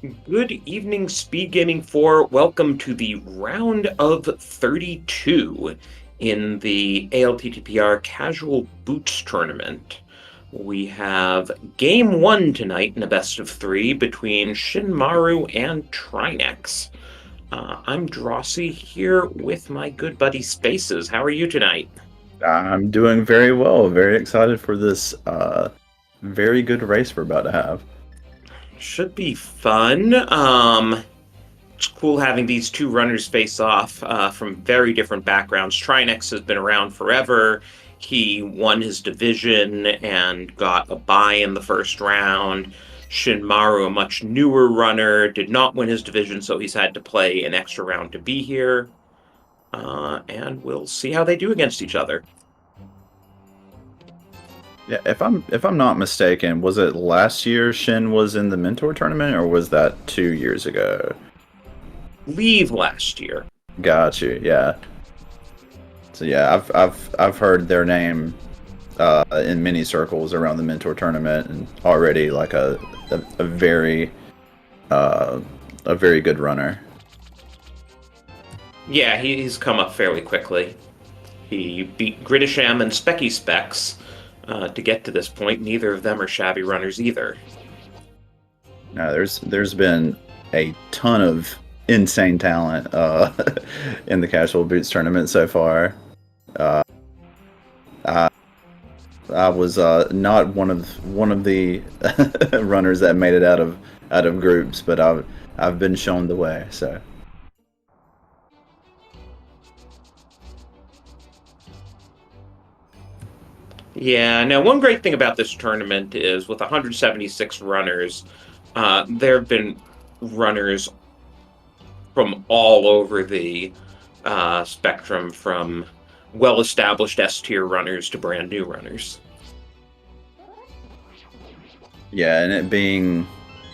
Good evening, Speed Gaming 4. Welcome to the round of 32 in the ALTTPR Casual Boots Tournament. We have game one tonight in a best of three between Shinmaru and Trinexx. I'm Drossi here with my good buddy Spaces. How are you tonight? I'm doing very well. Very excited for this very good race we're about to have. Should be fun. It's cool having these two runners face off from very different backgrounds. Trinexx has been around forever. He won his division and got a bye in the first round. Shinmaru, a much newer runner, did not win his division, so he's had to play an extra round to be here. And we'll see how they do against each other. Yeah, if I'm not mistaken, was it last year Shin was in the mentor tournament, or was that 2 years ago? Leave last year. Got you. Yeah. So yeah, I've heard their name in many circles around the mentor tournament, and already like a very a very good runner. Yeah, he's come up fairly quickly. He beat Gritisham and Specky Specs to get to this point. Neither of them are shabby runners either. No, there's been a ton of insane talent in the casual boots tournament so far. Uh, I, I was not one of the runners that made it out of groups, but I've been shown the way. So Yeah, now one great thing about this tournament is with 176 runners, there have been runners from all over the spectrum, from well-established S-tier runners to brand new runners. yeah, and it being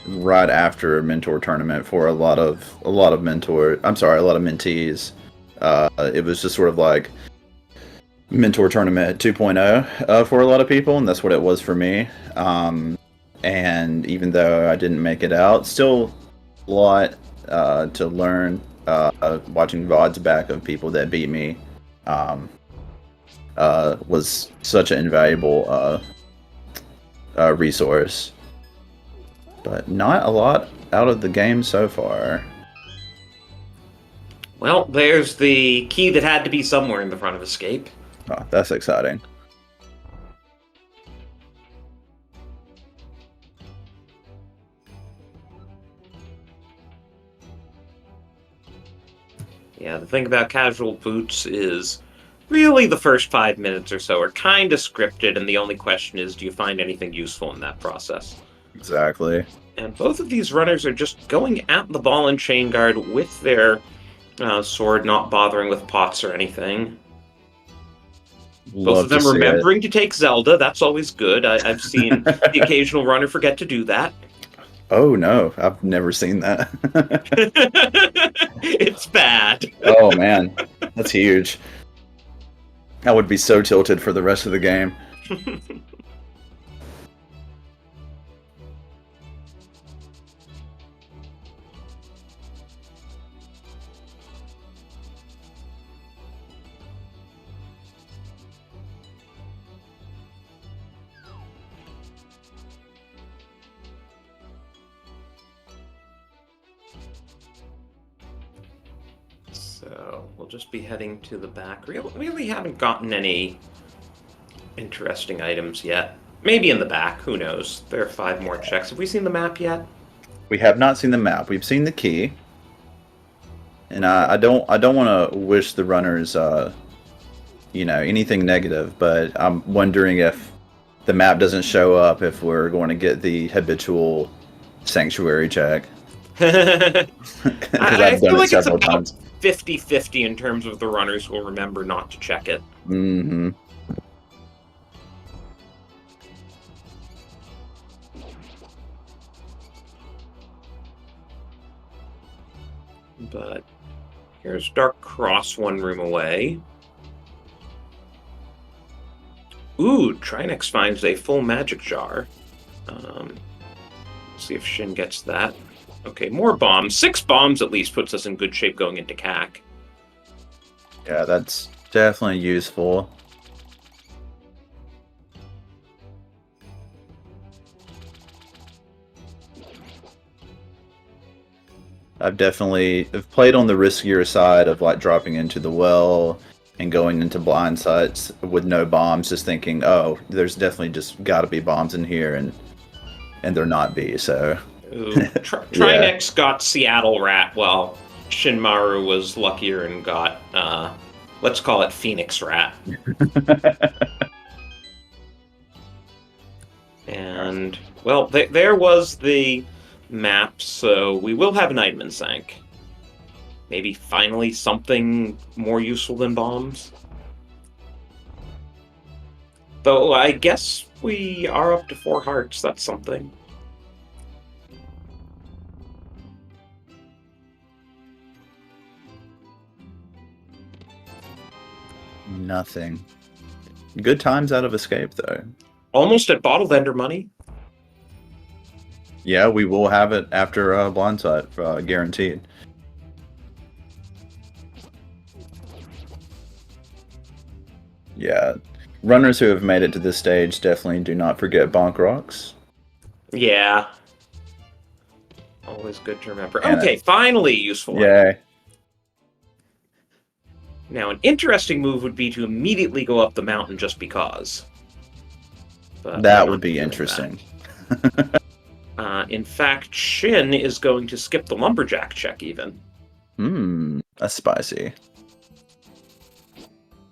right after a mentor tournament for a lot of mentees. It was just sort of like mentor tournament 2.0 for a lot of people, and that's what it was for me. And even though I didn't make it out, still a lot to learn. Watching VODs back of people that beat me was such an invaluable resource. But not a lot out of the game so far. Well, there's the key that had to be somewhere in the front of Escape. Oh, that's exciting. Yeah, the thing about casual boots is really the first 5 minutes or so are kind of scripted, and the only question is, do you find anything useful in that process? Exactly. And both of these runners are just going at the ball and chain guard with their sword, not bothering with pots or anything. Both of Love to them see it. remembering to take Zelda. That's always good. I've seen the occasional runner forget to do that. Oh no, I've never seen that. It's bad. Oh man, that's huge. I would be so tilted for the rest of the game. So we'll just be heading to the back. Really haven't gotten any interesting items yet. Maybe in the back, who knows? There are 5 more checks. Have we seen the map yet? We have not seen the map. We've seen the key, and I don't want to wish the runners anything negative, but I'm wondering if the map doesn't show up, if we're going to get the habitual sanctuary check, because I I've done feel it like it's several about times. 50-50 in terms of the runners will remember not to check it. Hmm. But here's Dark Cross one room away. Ooh, Trinexx finds a full magic jar. See if Shin gets that. Okay, more bombs. 6 bombs at least puts us in good shape going into CAC. Yeah, that's definitely useful. I've played on the riskier side of like dropping into the well and going into blind sites with no bombs, just thinking, oh, there's definitely just got to be bombs in here, and there not be. So, Ooh, yeah, Trinexx got Seattle Rat, while Shinmaru was luckier and got, let's call it Phoenix Rat. And, well, there was the map, so we will have an item in Sank. Maybe finally something more useful than bombs. Though I guess we are up to 4 hearts, that's something. nothing. Good times out of Escape though. Almost at bottle vendor money. Yeah, we will have it after Blindside, guaranteed. Yeah, runners who have made it to this stage definitely do not forget Bonk Rocks. Yeah. Always good to remember. And Okay, finally useful item. yeah, Now, an interesting move would be to immediately go up the mountain just because. But that would be interesting. In fact, Shin is going to skip the lumberjack check even. That's spicy.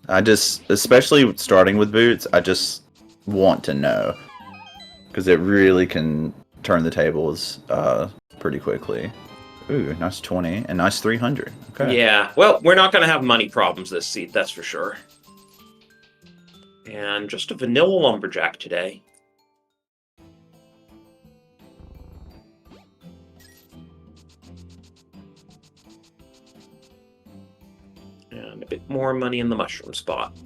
Especially starting with boots, I just want to know. Because it really can turn the tables pretty quickly. Ooh, nice 20 and nice 300. Okay. Yeah, well, we're not going to have money problems this seat, that's for sure. And just a vanilla lumberjack today. And a bit more money in the mushroom spot.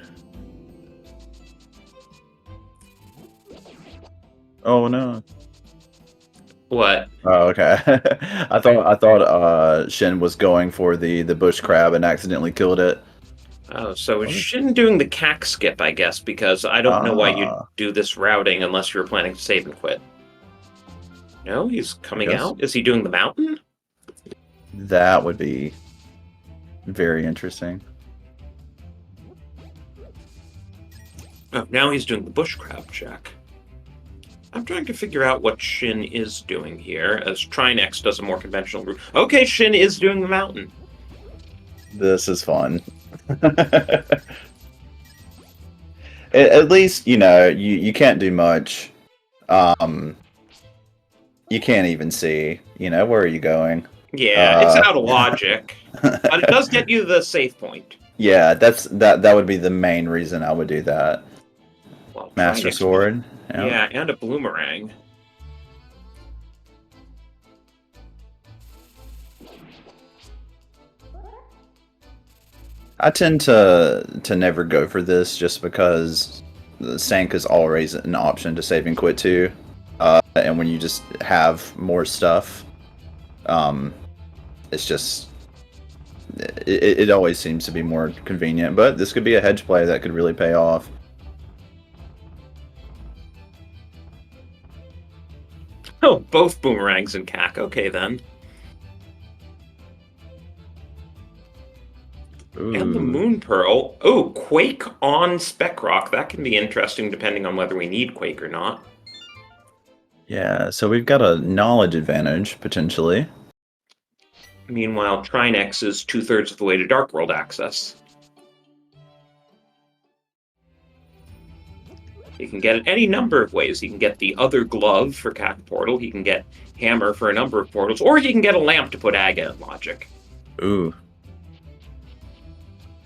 Oh no. What? Oh, okay. I thought Shin was going for the bush crab and accidentally killed it. Oh, so it's Shin doing the CAC skip, I guess, because I don't know why you'd do this routing unless you were planning to save and quit. No, he's coming out? Is he doing the mountain? That would be very interesting. Oh, now he's doing the bush crab check. I'm trying to figure out what Shin is doing here, as Trinexx does a more conventional route. Okay, Shin is doing the mountain. This is fun. At least, you can't do much. You can't even see, where are you going? Yeah, it's out of logic. But it does get you the safe point. Yeah, that would be the main reason I would do that. Well, Master Sword. Yeah, and a bloomerang. I tend to never go for this just because the Sank is always an option to save and quit to. And when you just have more stuff, it's just it always seems to be more convenient. But this could be a hedge play that could really pay off. Oh, both boomerangs and CAC. Okay, then. Ooh. And the Moon Pearl. Oh, Quake on Spec Rock. That can be interesting depending on whether we need Quake or not. Yeah, so we've got a knowledge advantage, potentially. Meanwhile, Trinexx is 2/3 of the way to Dark World access. He can get it any number of ways. He can get the other glove for CAC Portal, he can get Hammer for a number of portals, or he can get a lamp to put Aga in Logic. Ooh.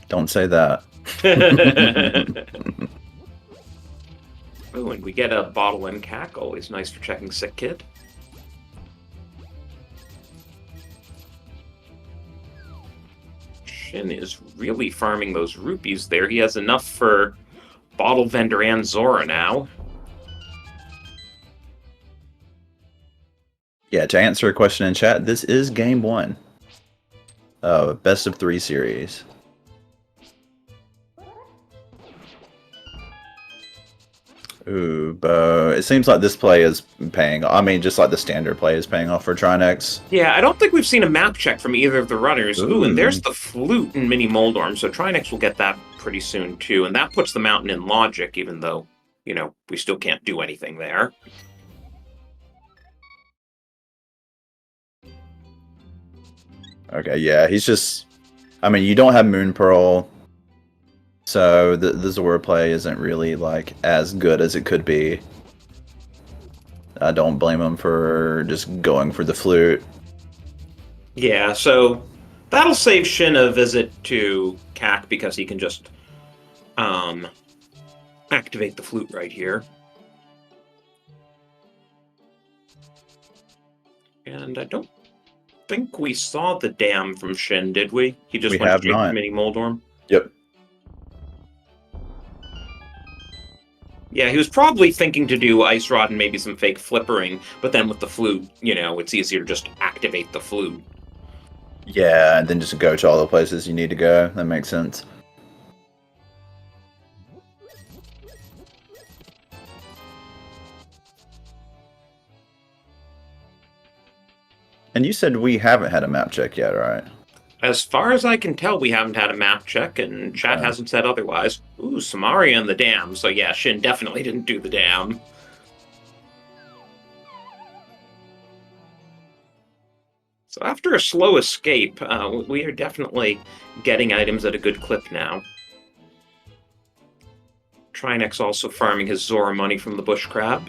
Don't say that. Oh, and we get a bottle and CAC, always nice for checking Sick Kid. Shin is really farming those rupees there. He has enough for Bottle Vendor and Zora now. Yeah, to answer a question in chat, this is game 1. Best of 3 series. Ooh, but it seems like this play is paying. I mean, just like the standard play is paying off for Trinexx. Yeah, I don't think we've seen a map check from either of the runners. Ooh, and there's Ooh. the flute in Mini Moldorm, so Trinexx will get that pretty soon too, and that puts the mountain in logic, even though, you know, we still can't do anything there. Okay, yeah, he's just. I mean, you don't have Moon Pearl, so the Zora play isn't really like as good as it could be. I don't blame him for just going for the flute. Yeah, so that'll save Shin a visit to CAC because he can just activate the flute right here. And I don't think we saw the dam from Shin, did we? He just went straight to Mini Moldorm? Yep. Yeah, he was probably thinking to do Ice Rod and maybe some fake flippering, but then with the flute, you know, it's easier to just activate the flute. Yeah, and then just go to all the places you need to go. That makes sense. And you said we haven't had a map check yet, right? As far as I can tell, we haven't had a map check, and chat hasn't said otherwise. Ooh, Samaria and the dam. So yeah, Shin definitely didn't do the dam. So after a slow escape, we are definitely getting items at a good clip now. Trinexx also farming his Zora money from the bush crab.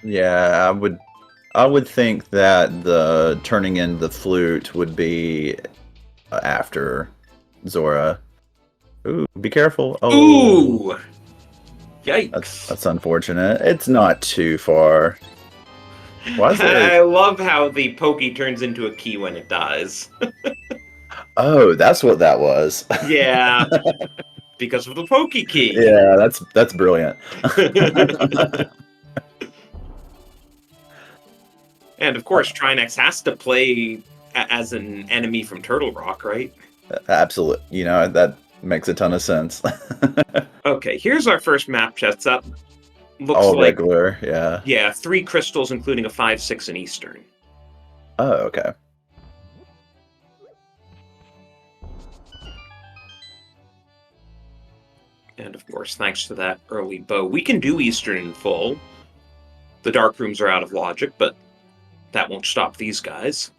Yeah, I would think that the turning in the flute would be after Zora. Ooh, be careful. Oh. Ooh! Yikes. That's unfortunate. It's not too far. Why is I love how the pokey turns into a key when it dies. Oh, that's what that was. Yeah. Because of the pokey key. Yeah, that's brilliant. And of course, Trinexx has to play as an enemy from Turtle Rock, right? Absolutely. You know, that makes a ton of sense. Okay, here's our first map chest up. Looks all like regular, yeah. Yeah, 3 crystals, including a 5/6 in Eastern. Oh, okay. And of course, thanks to that early bow, we can do Eastern in full. The Dark Rooms are out of logic, but that won't stop these guys.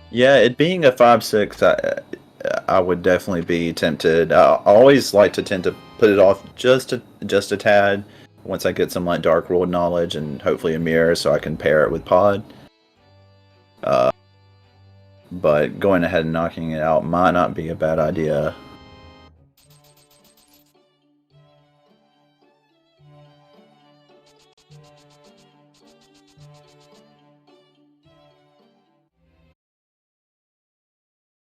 Yeah, it being a 5/6, I would definitely be tempted. I always like to tend to put it off just a tad once I get some like Dark World knowledge and hopefully a mirror so I can pair it with Pod. But going ahead and knocking it out might not be a bad idea.